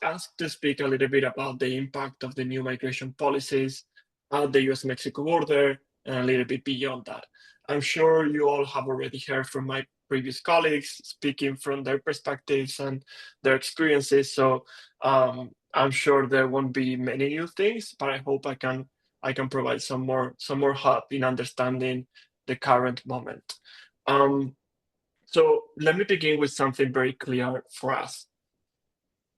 asked to speak a little bit about the impact of the new migration policies at the US-Mexico border and a little bit beyond that. I'm sure you all have already heard from my previous colleagues speaking from their perspectives and their experiences. So I'm sure there won't be many new things, but I hope I can provide some more help in understanding the current moment. So let me begin with something very clear for us.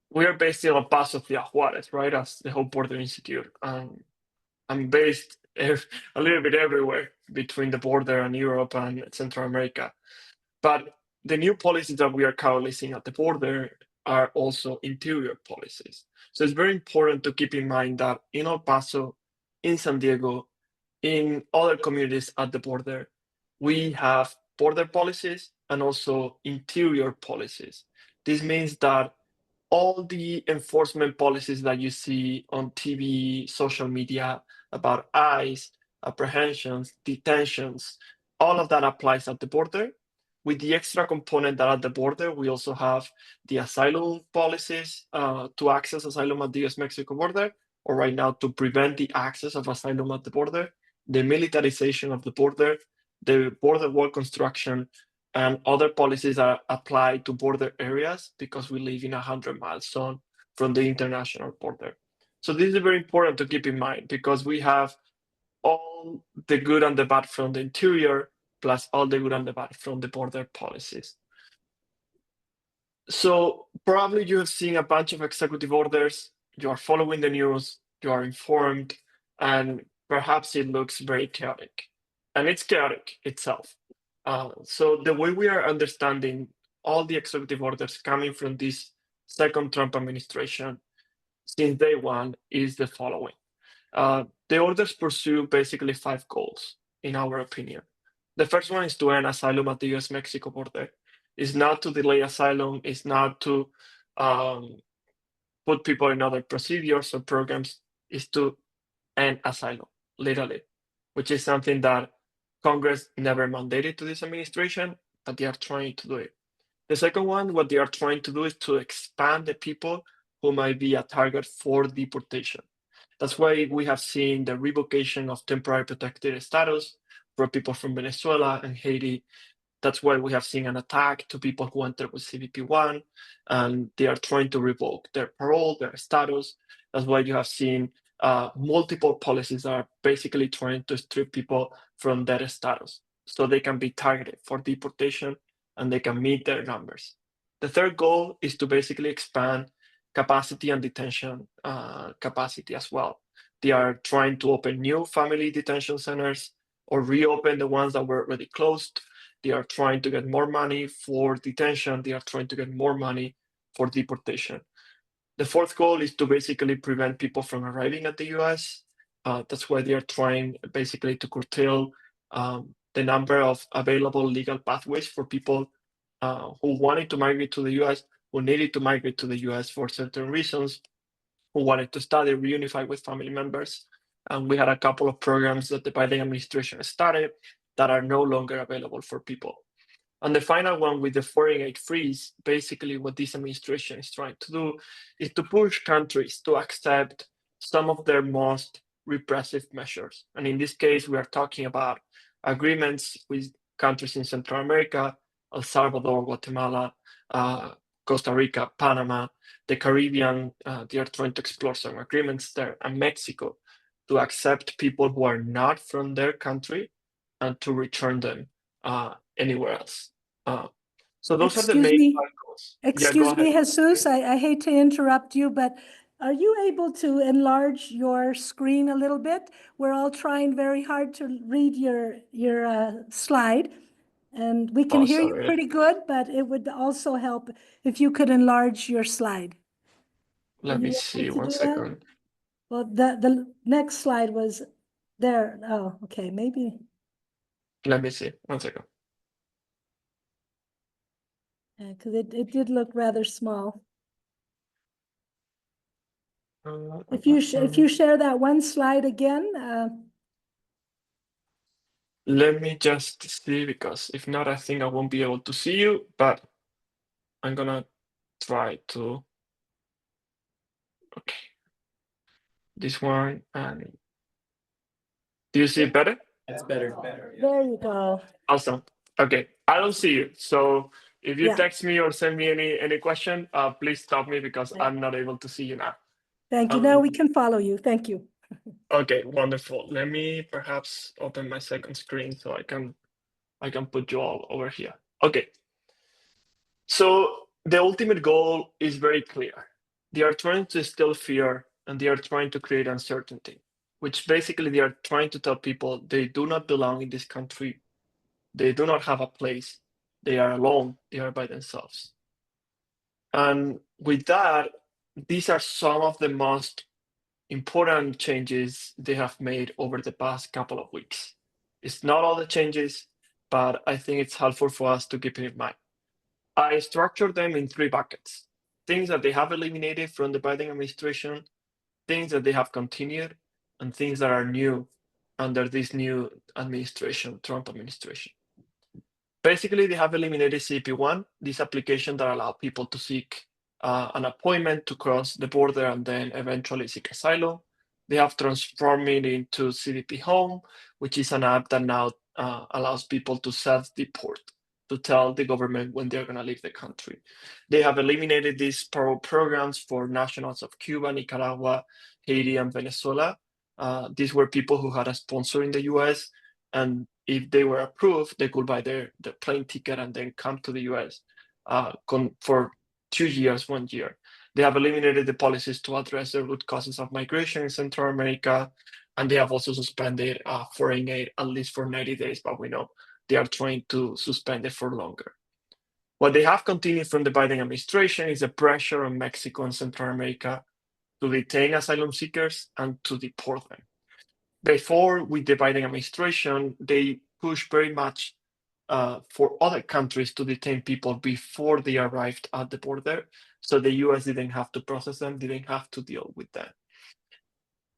We are based in El Paso, Juarez, right? As the Hope Border Institute. I'm based a little bit everywhere between the border and Europe and Central America. But the new policies that we are currently seeing at the border are also interior policies. So it's very important to keep in mind that in El Paso, in San Diego, in other communities at the border, we have border policies and also interior policies. This means that all the enforcement policies that you see on TV, social media about ICE, apprehensions, detentions, all of that applies at the border. With the extra component that at the border, we also have the asylum policies to access asylum at the US-Mexico border, or right now to prevent the access of asylum at the border, the militarization of the border, the border wall construction, and other policies that apply to border areas because we live in a 100-mile zone from the international border. So this is very important to keep in mind because we have all the good and the bad from the interior, plus all the good and the bad from the border policies. So probably you have seen a bunch of executive orders, you are following the news, you are informed, and perhaps it looks very chaotic. And it's chaotic itself. So the way we are understanding all the executive orders coming from this second Trump administration since day one is the following. The orders pursue basically 5 goals, in our opinion. The first one is to end asylum at the US-Mexico border. It's not to delay asylum, it's not to put people in other procedures or programs, it's to end asylum, literally, which is something that Congress never mandated to this administration, but they are trying to do it. The second one, what they are trying to do is to expand the people who might be a target for deportation. That's why we have seen the revocation of temporary protected status for people from Venezuela and Haiti. That's why we have seen an attack to people who entered with CBP-1, and they are trying to revoke their parole, their status. That's why you have seen multiple policies that are basically trying to strip people from their status so they can be targeted for deportation and they can meet their numbers. The third goal is to basically expand capacity and detention capacity as well. They are trying to open new family detention centers or reopen the ones that were already closed. They are trying to get more money for detention. They are trying to get more money for deportation. The fourth goal is to basically prevent people from arriving at the US. That's why they are trying basically to curtail the number of available legal pathways for people who wanted to migrate to the US, who needed to migrate to the US for certain reasons, who wanted to study, reunify with family members. And we had a couple of programs that the Biden administration started that are no longer available for people. And the final one with the foreign aid freeze, basically what this administration is trying to do is to push countries to accept some of their most repressive measures. And in this case, we are talking about agreements with countries in Central America, El Salvador, Guatemala, Costa Rica, Panama, the Caribbean. They are trying to explore some agreements there, and Mexico, to accept people who are not from their country and to return them anywhere else. So those are the Excuse main me. 5 goals. Yeah, go Excuse ahead. me, Jesus, I hate to interrupt you, but are you able to enlarge your screen a little bit? We're all trying very hard to read your slide, and we can Oh, hear you sorry. pretty good, but it would also help if you could enlarge your slide. Let Are me you see, able to one do that? second. Well, the next slide was there. Oh, okay, maybe. Let me see, one second. Because it did look rather small. If you share that one slide again. Let me just see, because if not, I think I won't be able to see you, but I'm gonna try to. this one. And do you see it better? That's better. There you go. Awesome. Okay, I don't see you. So if you Yeah. text me or send me any question, please stop me because I'm not able to see you now. Thank you. Now we can follow you. Thank you. Okay, wonderful. Let me perhaps open my second screen so I can put you all over here. Okay. So the ultimate goal is very clear. They are trying to instill fear and they are trying to create uncertainty, which basically they are trying to tell people they do not belong in this country. They do not have a place. They are alone. They are by themselves. And with that, these are some of the most important changes they have made over the past couple of weeks. It's not all the changes, but I think it's helpful for us to keep it in mind. I structured them in three buckets: things that they have eliminated from the Biden administration, things that they have continued, and things that are new under this new administration, Trump administration. Basically, they have eliminated CP1, this application that allows people to seek an appointment to cross the border and then eventually seek asylum. They have transformed it into CDP Home, which is an app that now allows people to self-deport, to tell the government when they're going to leave the country. They have eliminated these parole programs for nationals of Cuba, Nicaragua, Haiti, and Venezuela. These were people who had a sponsor in the US, and if they were approved, they could buy the plane ticket and then come to the US for 2 years, 1 year. They have eliminated the policies to address the root causes of migration in Central America, and they have also suspended foreign aid, at least for 90 days, but we know they are trying to suspend it for longer. What they have continued from the Biden administration is the pressure on Mexico and Central America to detain asylum seekers and to deport them. Before, with the Biden administration, they pushed very much for other countries to detain people before they arrived at the border, so the US didn't have to process them, didn't have to deal with them.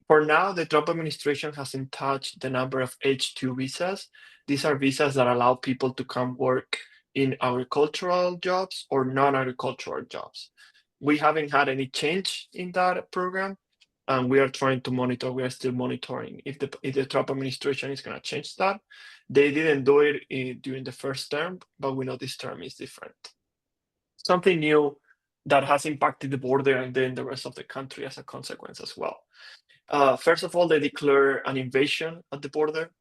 For now, the Trump administration hasn't touched the number of H-2 visas. These are visas that allow people to come work in agricultural jobs or non-agricultural jobs. We haven't had any change in that program, and we are trying to monitor. We are still monitoring if the Trump administration is going to change that. They didn't do it during the first term, but we know this term is different. Something new that has impacted the border and then the rest of the country as a consequence as well. First of all, they declare an invasion at the border.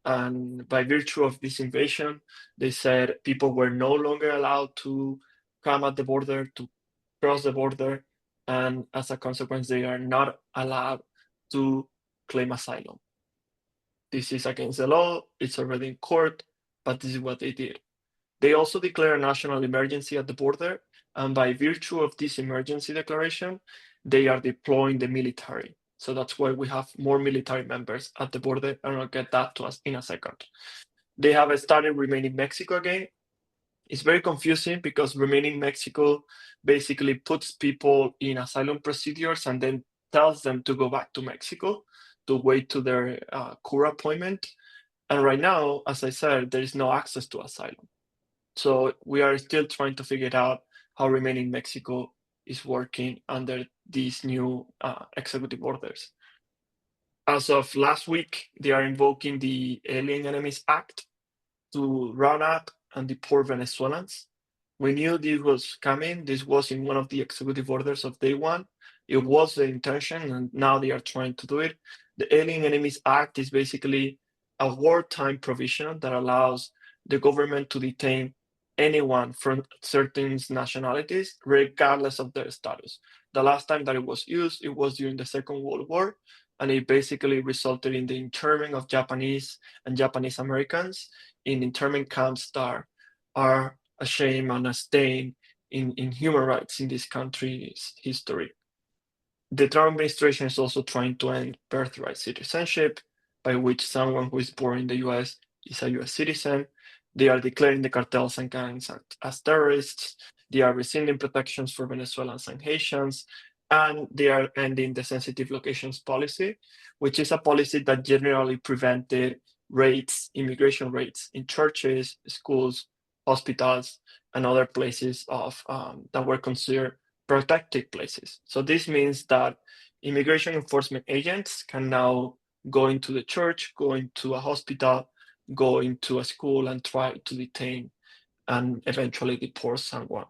And by virtue of this invasion, they said people were no longer allowed to come at the border, to cross the border. And as a consequence, they are not allowed to claim asylum. This is against the law. It's already in court, but this is what they did. They also declare a national emergency at the border. And by virtue of this emergency declaration, they are deploying the military. So that's why we have more military members at the border, and I'll get that to us in a second. They have started remaining Mexico again. It's very confusing because remaining Mexico basically puts people in asylum procedures and then tells them to go back to Mexico to wait to their court appointment. And right now, as I said, there is no access to asylum. So we are still trying to figure out how remaining Mexico is working under these new executive orders. As of last week, they are invoking the Alien Enemies Act to round up and deport Venezuelans. We knew this was coming. This was in one of the executive orders of day one. It was the intention, and now they are trying to do it. The Alien Enemies Act is basically a wartime provision that allows the government to detain anyone from certain nationalities, regardless of their status. The last time that it was used, it was during the Second World War, and it basically resulted in the internment of Japanese and Japanese Americans in internment camps that are a shame and a stain in human rights in this country's history. The Trump administration is also trying to end birthright citizenship, by which someone who is born in the US is a US citizen. They are declaring the cartels and gangs as terrorists. They are rescinding protections for Venezuelans and Haitians, and they are ending the sensitive locations policy, which is a policy that generally prevented immigration raids in churches, schools, hospitals, and other places that were considered protected places. So this means that immigration enforcement agents can now go into the church, go into a hospital, go into a school and try to detain and eventually deport someone.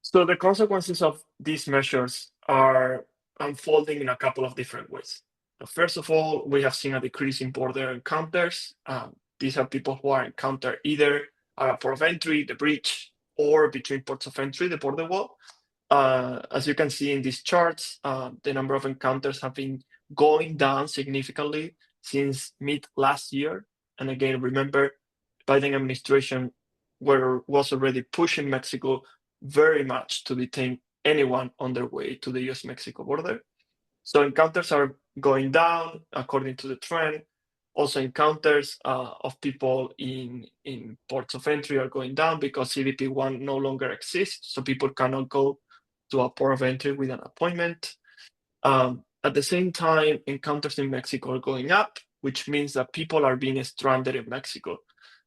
So the consequences of these measures are unfolding in a couple of different ways. First of all, we have seen a decrease in border encounters. These are people who are encountered either at a port of entry, the bridge, or between ports of entry, the border wall. As you can see in these charts, the number of encounters have been going down significantly since mid last year. And again, remember, Biden administration was already pushing Mexico very much to detain anyone on their way to the US-Mexico border. So encounters are going down according to the trend. Also encounters of people in ports of entry are going down because CBP1 no longer exists, so people cannot go to a port of entry with an appointment. At the same time, encounters in Mexico are going up, which means that people are being stranded in Mexico.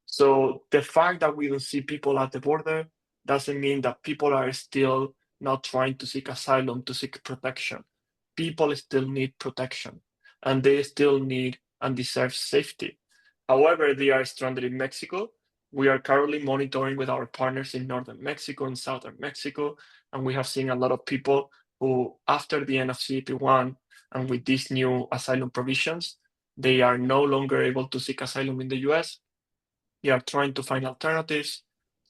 So the fact that we don't see people at the border doesn't mean that people are still not trying to seek asylum, to seek protection. People still need protection, and they still need and deserve safety. However, they are stranded in Mexico. We are currently monitoring with our partners in northern Mexico and southern Mexico, and we have seen a lot of people who, after the end of CP1 and with these new asylum provisions, they are no longer able to seek asylum in the US. They are trying to find alternatives.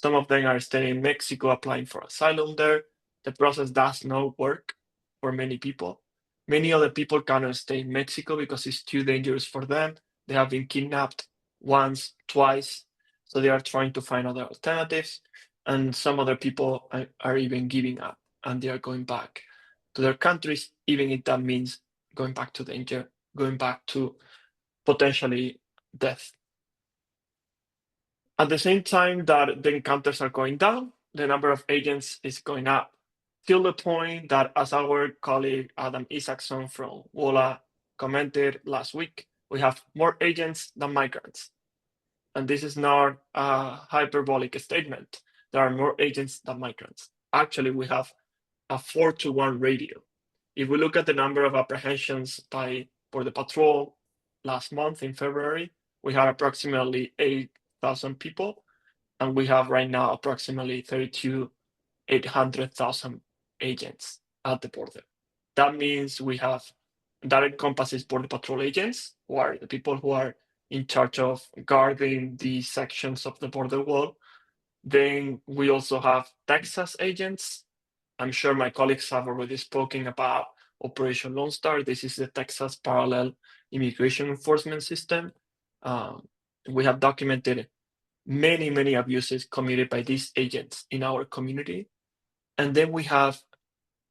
Some of them are staying in Mexico applying for asylum there. The process does not work for many people. Many other people cannot stay in Mexico because it's too dangerous for them. They have been kidnapped once, twice, so they are trying to find other alternatives. And some other people are even giving up and they are going back to their countries, even if that means going back to danger, going back to potentially death. At the same time that the encounters are going down, the number of agents is going up, till the point that, as our colleague Adam Isaacson from WOLA commented last week, we have more agents than migrants. And this is not a hyperbolic statement. There are more agents than migrants. Actually, we have a 4-to-1 ratio. If we look at the number of apprehensions by Border Patrol last month in February, we had approximately 8,000 people, and we have right now approximately 800,000 agents at the border. That means that encompasses Border Patrol agents, who are the people who are in charge of guarding these sections of the border wall. Then we also have Texas agents. I'm sure my colleagues have already spoken about Operation Lone Star. This is the Texas parallel immigration enforcement system. We have documented many abuses committed by these agents in our community. And then we have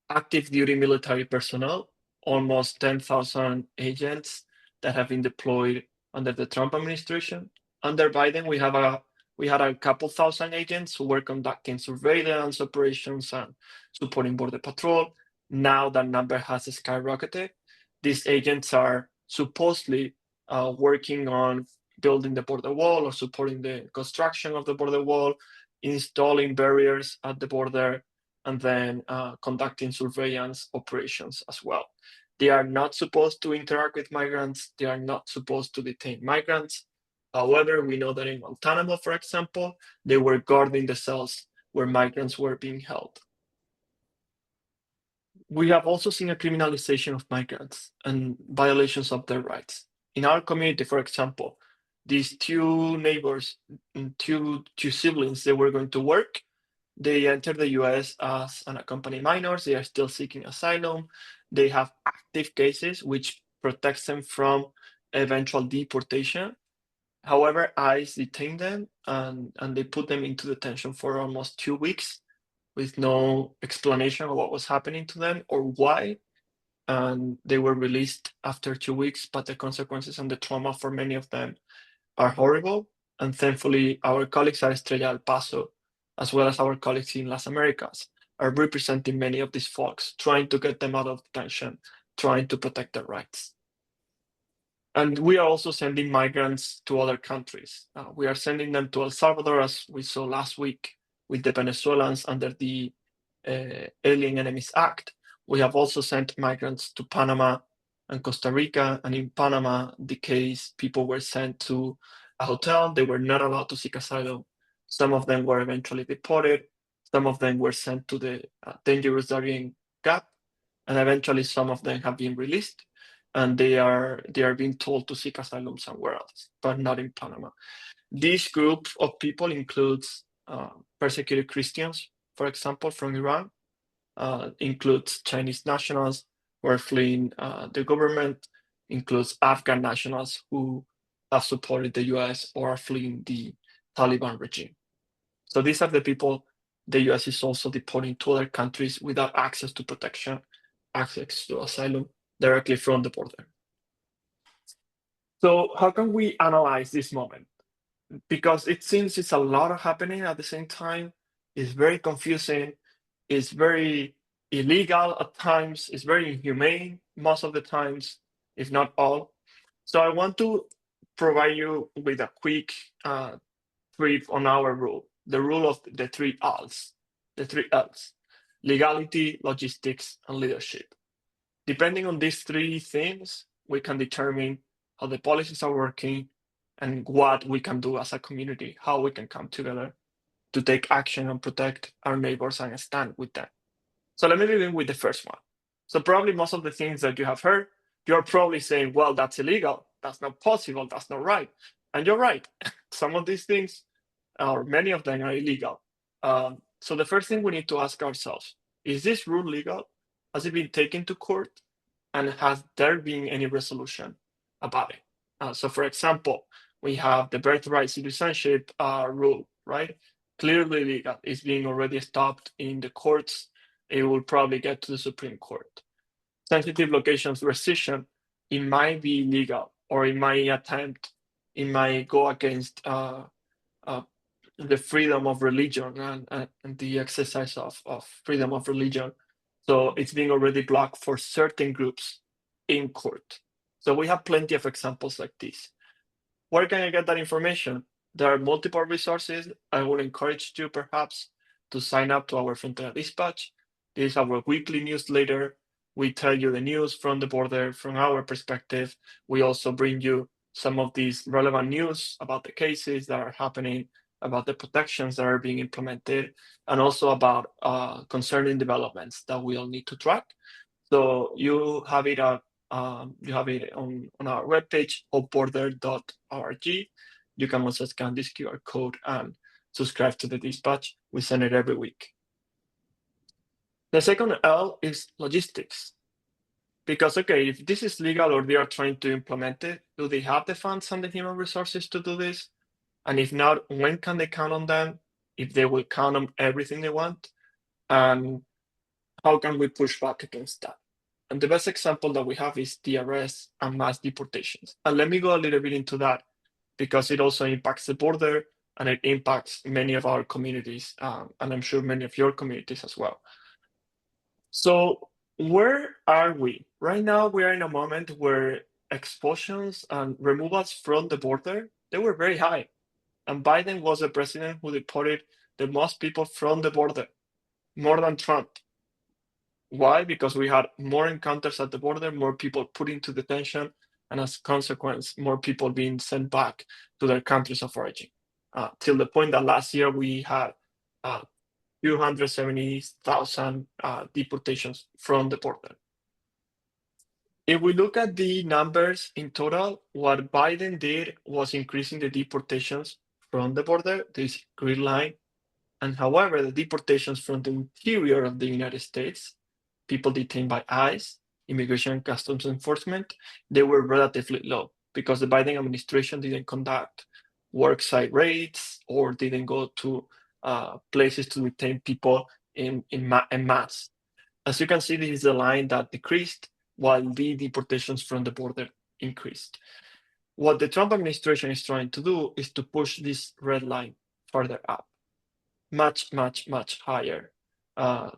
active duty military personnel, almost 10,000 agents that have been deployed under the Trump administration. Under Biden, we had a couple thousand agents who were conducting surveillance operations and supporting Border Patrol. Now that number has skyrocketed. These agents are supposedly working on building the border wall or supporting the construction of the border wall, installing barriers at the border, and then conducting surveillance operations as well. They are not supposed to interact with migrants. They are not supposed to detain migrants. However, we know that in Guantanamo, for example, they were guarding the cells where migrants were being held. We have also seen a criminalization of migrants and violations of their rights. In our community, for example, these two neighbors, two siblings, they were going to work. They entered the US as unaccompanied minors. They are still seeking asylum. They have active cases, which protects them from eventual deportation. However, ICE detained them and they put them into detention for almost 2 weeks with no explanation of what was happening to them or why. And they were released after 2 weeks, but the consequences and the trauma for many of them are horrible. And thankfully, our colleagues at Estrella El Paso, as well as our colleagues in Las Americas, are representing many of these folks, trying to get them out of detention, trying to protect their rights. And we are also sending migrants to other countries. We are sending them to El Salvador, as we saw last week with the Venezuelans under the Alien Enemies Act. We have also sent migrants to Panama and Costa Rica. And in Panama, the case, people were sent to a hotel. They were not allowed to seek asylum. Some of them were eventually deported. Some of them were sent to the dangerous Darien Gap. And eventually some of them have been released. And they are being told to seek asylum somewhere else, but not in Panama. This group of people includes persecuted Christians, for example, from Iran, includes Chinese nationals who are fleeing the government, includes Afghan nationals who have supported the US or are fleeing the Taliban regime. So these are the people the US is also deporting to other countries without access to protection, access to asylum directly from the border. So how can we analyze this moment? Because it seems it's a lot happening at the same time. It's very confusing. It's very illegal at times. It's very inhumane most of the times, if not all. So I want to provide you with a quick brief on our rule, the rule of the three L's, legality, logistics, and leadership. Depending on these three things, we can determine how the policies are working and what we can do as a community, how we can come together to take action and protect our neighbors and stand with them. So let me begin with the first one. So probably most of the things that you have heard, you're probably saying, well, that's illegal. That's not possible. That's not right. And you're right. Some of these things, or many of them, are illegal. So the first thing we need to ask ourselves, is this rule legal? Has it been taken to court? And has there been any resolution about it? So for example, we have the birthright citizenship rule, right? Clearly legal. It's being already stopped in the courts. It will probably get to the Supreme Court. Sensitive locations rescission, it might be illegal, or it might go against the freedom of religion and the exercise of freedom of religion. So it's being already blocked for certain groups in court. So we have plenty of examples like this. Where can I get that information? There are multiple resources. I would encourage you perhaps to sign up to our Frontera Dispatch. This is our weekly newsletter. We tell you the news from the border from our perspective. We also bring you some of these relevant news about the cases that are happening, about the protections that are being implemented, and also about concerning developments that we all need to track. So you have it on our webpage, hopeborder.org. You can also scan this QR code and subscribe to the dispatch. We send it every week. The second L is logistics. Because, okay, if this is legal or they are trying to implement it, do they have the funds and the human resources to do this? And if not, when can they count on them? If they will count on everything they want? And how can we push back against that? And the best example that we have is the arrests and mass deportations. And let me go a little bit into that because it also impacts the border and it impacts many of our communities, and I'm sure many of your communities as well. So where are we? Right now, we are in a moment where expulsions and removals from the border, they were very high. And Biden was the president who deported the most people from the border, more than Trump. Why? Because we had more encounters at the border, more people put into detention, and as a consequence, more people being sent back to their countries of origin. Till the point that last year we had 270,000 deportations from the border. If we look at the numbers in total, what Biden did was increasing the deportations from the border, this green line. And however, the deportations from the interior of the United States, people detained by ICE, Immigration and Customs Enforcement, they were relatively low because the Biden administration didn't conduct worksite raids or didn't go to places to detain people in mass. As you can see, this is the line that decreased while the deportations from the border increased. What the Trump administration is trying to do is to push this red line further up, much, much, much higher,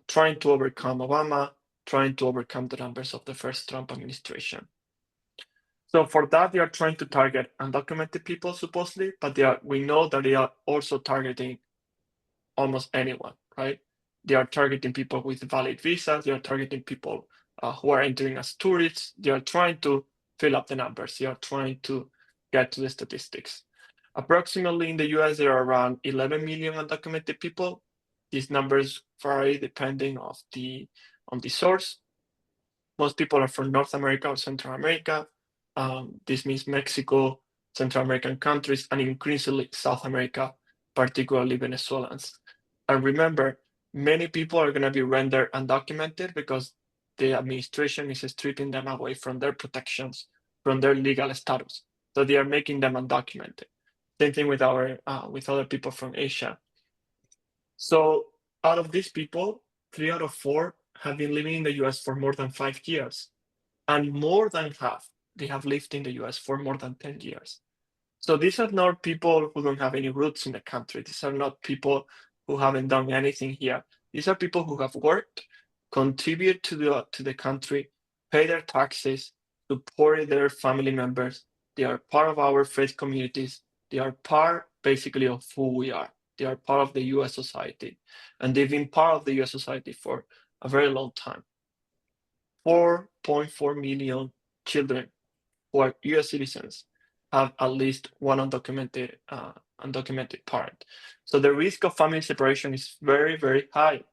trying to overcome Obama, trying to overcome the numbers of the first Trump administration. So for that, they are trying to target undocumented people, supposedly, but we know that they are also targeting almost anyone, right? They are targeting people with valid visas. They are targeting people who are entering as tourists. They are trying to fill up the numbers. They are trying to get to the statistics. Approximately in the US, there are around 11 million undocumented people. These numbers vary depending on the source. Most people are from North America or Central America. This means Mexico, Central American countries, and increasingly South America, particularly Venezuelans. And remember, many people are going to be rendered undocumented because the administration is stripping them away from their protections, from their legal status. So they are making them undocumented. Same thing with with other people from Asia. So out of these people, 3 out of 4 have been living in the US for more than 5 years. And more than half, they have lived in the US for more than 10 years. So these are not people who don't have any roots in the country. These are not people who haven't done anything here. These are people who have worked, contribute to the country, pay their taxes, support their family members. They are part of our faith communities. They are part, basically, of who we are. They are part of the US society. And they've been part of the US society for a very long time. 4.4 million children who are US citizens have at least one undocumented parent. So the risk of family separation is very, very high.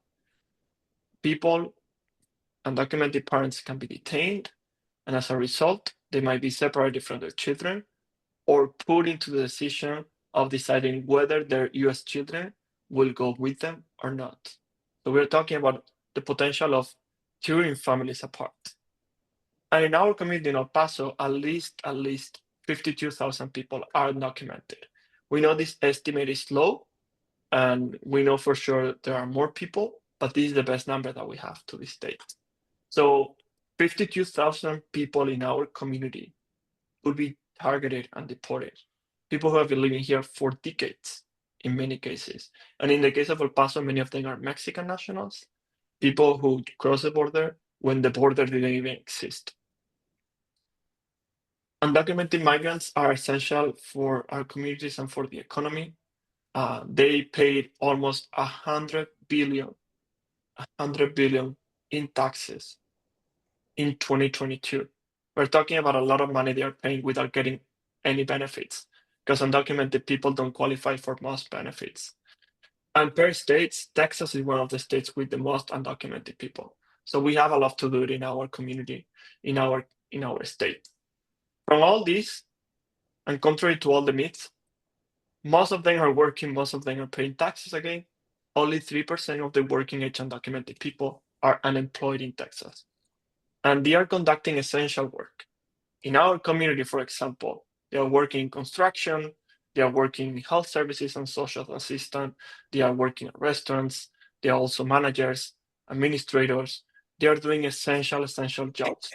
People, undocumented parents can be detained, and as a result, they might be separated from their children or put into the decision of deciding whether their US children will go with them or not. So we're talking about the potential of tearing families apart. And in our community in El Paso, at least 52,000 people are documented. We know this estimate is low, and we know for sure there are more people, but this is the best number that we have to this date. So 52,000 people in our community would be targeted and deported. People who have been living here for decades, in many cases. And in the case of El Paso, many of them are Mexican nationals, people who cross the border when the border didn't even exist. Undocumented migrants are essential for our communities and for the economy. They paid almost 100 billion in taxes in 2022. We're talking about a lot of money they are paying without getting any benefits, because undocumented people don't qualify for most benefits. And per states, Texas is one of the states with the most undocumented people. So we have a lot to do in our community, in our state. From all this, and contrary to all the myths, most of them are working, most of them are paying taxes again. Only 3% of the working age undocumented people are unemployed in Texas. And they are conducting essential work. In our community, for example, they are working in construction, they are working in health services and social assistance, they are working at restaurants, they are also managers, administrators. They are doing essential jobs,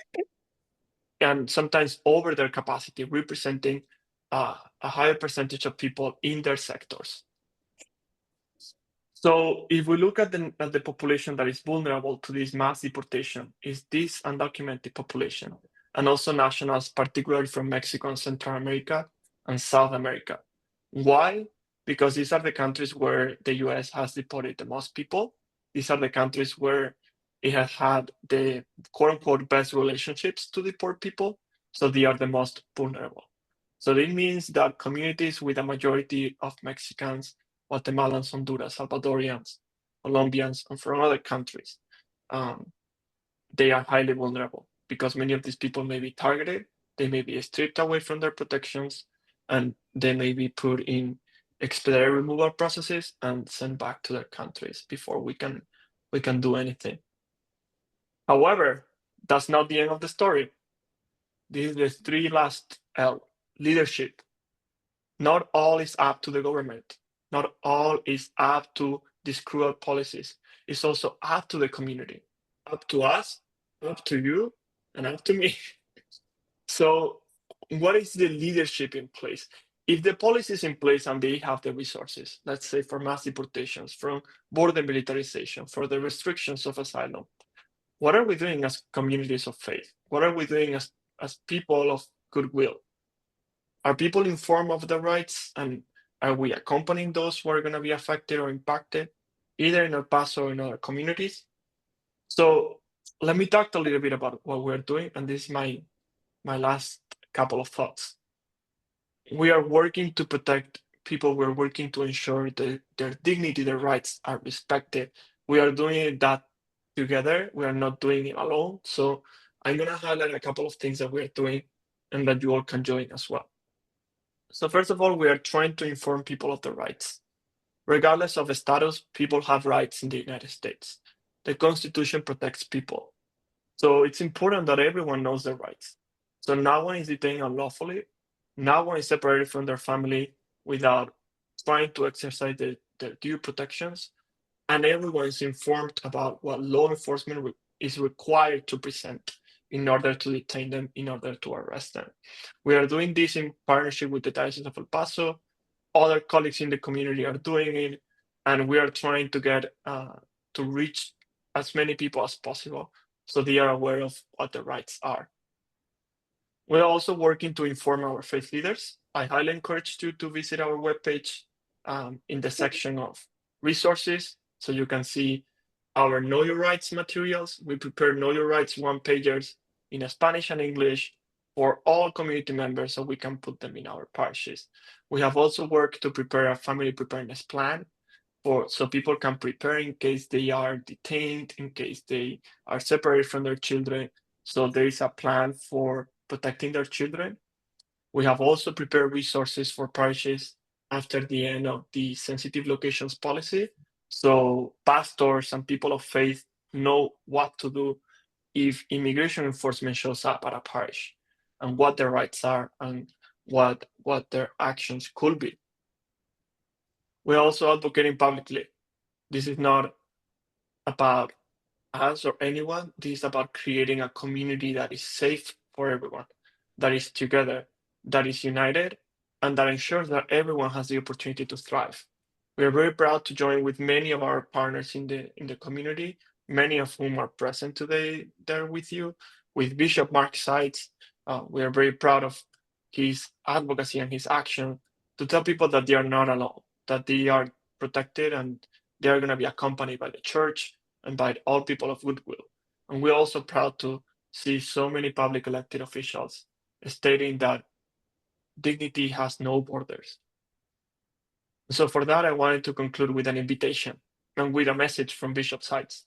and sometimes over their capacity, representing a higher percentage of people in their sectors. So if we look at the population that is vulnerable to this mass deportation, is this undocumented population, and also nationals, particularly from Mexico and Central America and South America. Why? Because these are the countries where the US has deported the most people. These are the countries where it has had the quote unquote best relationships to deport people. So they are the most vulnerable. So it means that communities with a majority of Mexicans, Guatemalans, Honduras, Salvadorians, Colombians, and from other countries, they are highly vulnerable because many of these people may be targeted, they may be stripped away from their protections, and they may be put in expedited removal processes and sent back to their countries before we can do anything. However, that's not the end of the story. This is the 3 last L: leadership. Not all is up to the government. Not all is up to these cruel policies. It's also up to the community, up to us, up to you, and up to me. So what is the leadership in place? If the policy is in place and they have the resources, let's say for mass deportations, from border militarization, for the restrictions of asylum, what are we doing as communities of faith? What are we doing as people of goodwill? Are people informed of the rights, and are we accompanying those who are going to be affected or impacted? either in El Paso or in other communities. So let me talk a little bit about what we're doing, and this is my last couple of thoughts. We are working to protect people. We're working to ensure that their dignity, their rights are respected. We are doing that together. We are not doing it alone. So I'm going to highlight a couple of things that we're doing and that you all can join as well. So first of all, we are trying to inform people of their rights. Regardless of status, people have rights in the United States. The Constitution protects people. So it's important that everyone knows their rights. So no one is detained unlawfully. No one is separated from their family without trying to exercise their due protections. And everyone is informed about what law enforcement is required to present in order to detain them, in order to arrest them. We are doing this in partnership with the Diocese of El Paso. Other colleagues in the community are doing it, and we are trying to get to reach as many people as possible so they are aware of what their rights are. We're also working to inform our faith leaders. I highly encourage you to visit our webpage in the section of resources so you can see our Know Your Rights materials. We prepare Know Your Rights one-pagers in Spanish and English for all community members so we can put them in our parishes. We have also worked to prepare a family preparedness plan so people can prepare in case they are detained, in case they are separated from their children. So there is a plan for protecting their children. We have also prepared resources for parishes after the end of the sensitive locations policy. So pastors and people of faith know what to do if immigration enforcement shows up at a parish and what their rights are and what their actions could be. We're also advocating publicly. This is not about us or anyone. This is about creating a community that is safe for everyone, that is together, that is united, and that ensures that everyone has the opportunity to thrive. We are very proud to join with many of our partners in the community, many of whom are present today there with you. With Bishop Mark Sides, we are very proud of his advocacy and his action to tell people that they are not alone, that they are protected and they are going to be accompanied by the church and by all people of goodwill. And we're also proud to see so many public elected officials stating that dignity has no borders. So for that, I wanted to conclude with an invitation and with a message from Bishop Sides.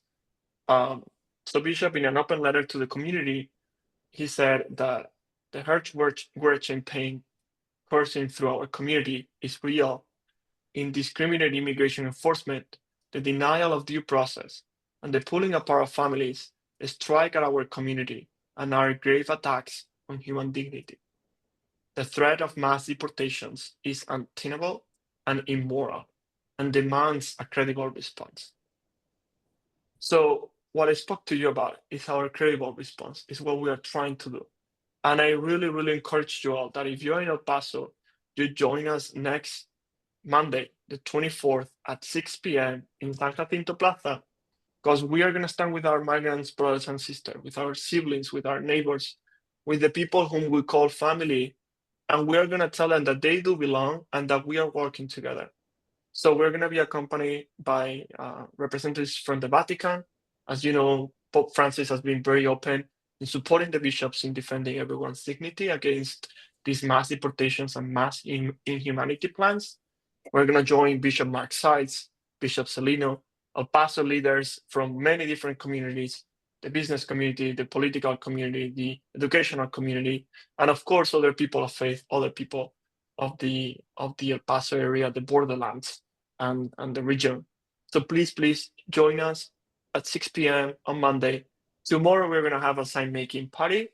So Bishop, in an open letter to the community, he said that the hurt word and pain coursing through our community is real. Indiscriminate immigration enforcement, the denial of due process, and the pulling apart of families strike at our community and are grave attacks on human dignity. The threat of mass deportations is untenable and immoral and demands a credible response. So what I spoke to you about is our credible response, is what we are trying to do. And I really, really encourage you all that if you're in El Paso, you join us next Monday, the 24th at 6 p.m. in San Jacinto Plaza, because we are going to stand with our migrants, brothers and sisters, with our siblings, with our neighbors, with the people whom we call family, and we are going to tell them that they do belong and that we are working together. So we're going to be accompanied by representatives from the Vatican. As you know, Pope Francis has been very open in supporting the bishops in defending everyone's dignity against these mass deportations and mass inhumanity plans. We're going to join Bishop Mark Sides, Bishop Celino, El Paso leaders from many different communities, the business community, the political community, the educational community, and of course, other people of faith, other people of the El Paso area, the borderlands, and the region. So please join us at 6 p.m. on Monday. Tomorrow, we're going to have a sign making party.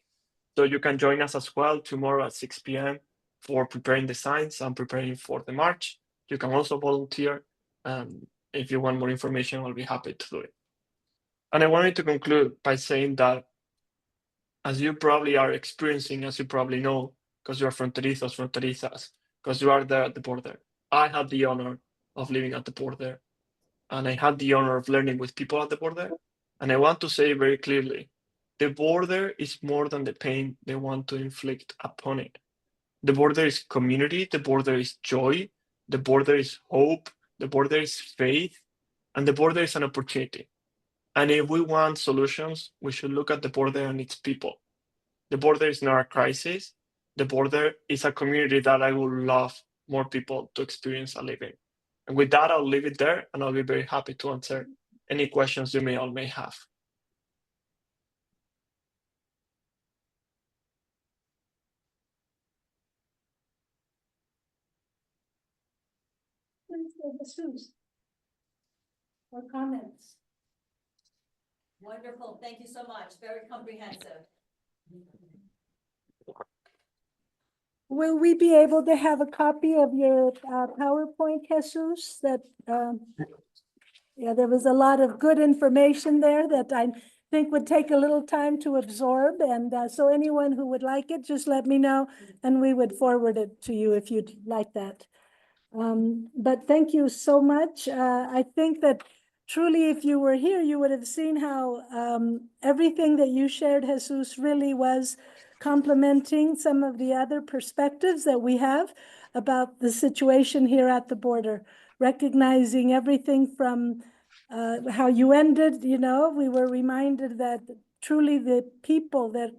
So you can join us as well tomorrow at 6 p.m. for preparing the signs and preparing for the march. You can also volunteer. If you want more information, I'll be happy to do it. And I wanted to conclude by saying that as you probably are experiencing, as you probably know, because you are fronterizos, fronterizas, because you are there at the border. I had the honor of living at the border, and I had the honor of learning with people at the border. And I want to say very clearly, the border is more than the pain they want to inflict upon it. The border is community, the border is joy, the border is hope, the border is faith, And the border is an opportunity. And if we want solutions, we should look at the border and its people. The border is not a crisis. The border is a community that I would love more people to experience and live in. And with that, I'll leave it there, and I'll be very happy to answer any questions you may all may have. Jesús, or comments? Wonderful. Thank you so much. Very comprehensive. Will we be able to have a copy of your PowerPoint, Jesús? That, yeah, there was a lot of good information there that I think would take a little time to absorb. And so anyone who would like it, just let me know and we would forward it to you if you'd like that. But thank you so much. I think that truly, if you were here, you would have seen how everything that you shared, Jesús, really was complementing some of the other perspectives that we have about the situation here at the border, recognizing everything from how you ended, you know, we were reminded that truly the people that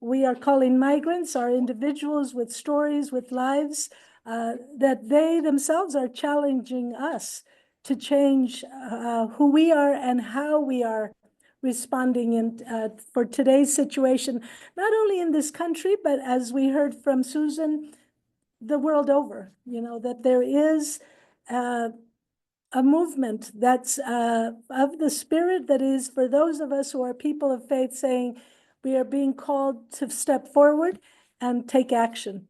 we are calling migrants are individuals with stories, with lives, that they themselves are challenging us to change who we are and how we are responding in, for today's situation, not only in this country, but as we heard from Susan, the world over, you know, that there is a movement that's of the spirit that is for those of us who are people of faith saying we are being called to step forward and take action.